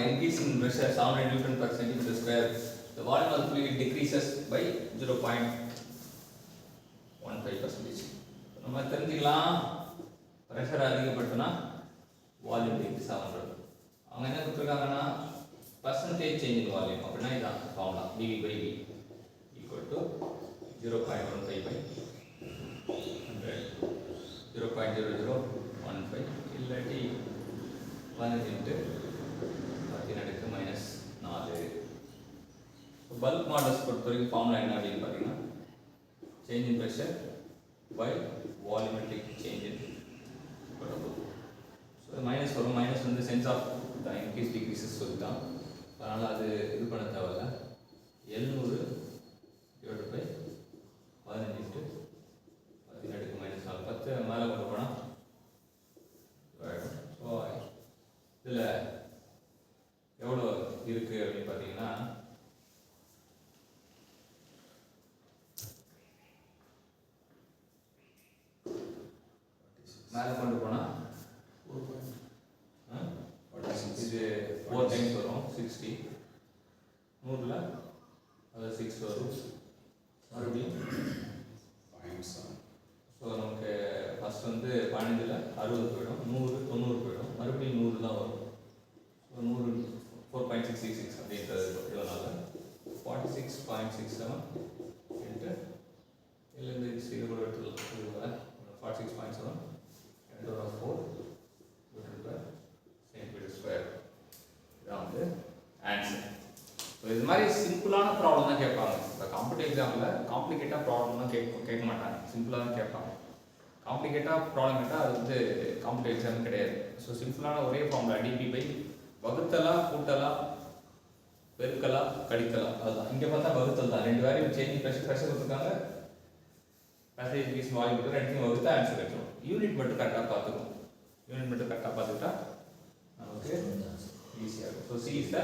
increase in pressure 700 Newton per centimeter square, the volume of the fluid decreases by 0.15%. நம்ம தெரிஞ்சுக்கலாம் pressure அதிகப்படுத்தினா volume degrees ஆகுன்றது. அவங்க என்ன கொடுத்துருக்காங்கன்னா percentage change in volume அப்படின்னா இதான் formula dV by V equal to 0.15 0.0015 இல்லாட்டி 15 × 10⁻⁻4. Bulk models பொறுத்த வரைக்கும் ஃபார்முலா என்ன அப்படின்னு பார்த்தீங்கன்னா change in pressure by volumetric change in pressure. So minus வரும். மைனஸ் வந்து sense of the increase decreases சொல்லிட்டான். அதனால் அது இது பண்ண தேவையில்ல. 700 / 15 × 10⁻⁻4 10 மேலே கொண்டு போனால் ஸோ இதில் எவ்வளோ இருக்குது அப்படின்னு பார்த்தீங்கன்னா மேலே கொண்டு போனால் இது 4 டைம்ஸ் வரும் 60 100ல் அது 6 வரும் மறுபடியும் 0.7. ஸோ நமக்கு ஃபஸ்ட் வந்து 15ல் 60 போயிடும், 100 90 போயிடும், மறுபடியும் 100 தான் வரும். ஸோ 100 4.666 அப்படின்றது இதனால 46.67 இன்ட்டு இதுலேருந்து இது கூட எடுத்துக்கலாம். 46.7 10⁻⁴ சென்டிமீட்டர் இதான் வந்து ஆன்சர். ஸோ இது மாதிரி சிம்பிளான ப்ராப்ளம் தான் கேட்பாங்க. இப்போ காம்படிட்டிவ் எக்ஸாமில் காம்ப்ளிகேட்டாக ப்ராப்ளம் தான் கேட்க மாட்டாங்க, சிம்பிளாக தான் கேட்பாங்க. காம்ப்ளிகேட்டாக ப்ராப்ளம் கேட்டால் அது வந்து காம்படிட்டிவ் எக்ஸாம் கிடையாது. ஸோ சிம்பிளான ஒரே ஃபார்முலா dP by வகுத்தலா கூட்டலா பெருக்கலா கடித்தலா, அதுதான். இங்கே பார்த்தா வகுத்தல் தான். ரெண்டு வேலையும் சேஞ்ச் ப்ரெஷர் கொடுத்துருக்காங்க, பர்சன்டேஜ் டிக்ரீஸ் வால்யூம் கொடுத்து ரெண்டுத்தையும் வகுத்து ஆன்சர் கிடைக்கும். யூனிட் மட்டும் கரெக்டாக பார்த்துக்கணும். யூனிட் மட்டும் கரெக்டாக பார்த்துக்கிட்டா நமக்கு ஈஸியாக இருக்கும். So C is the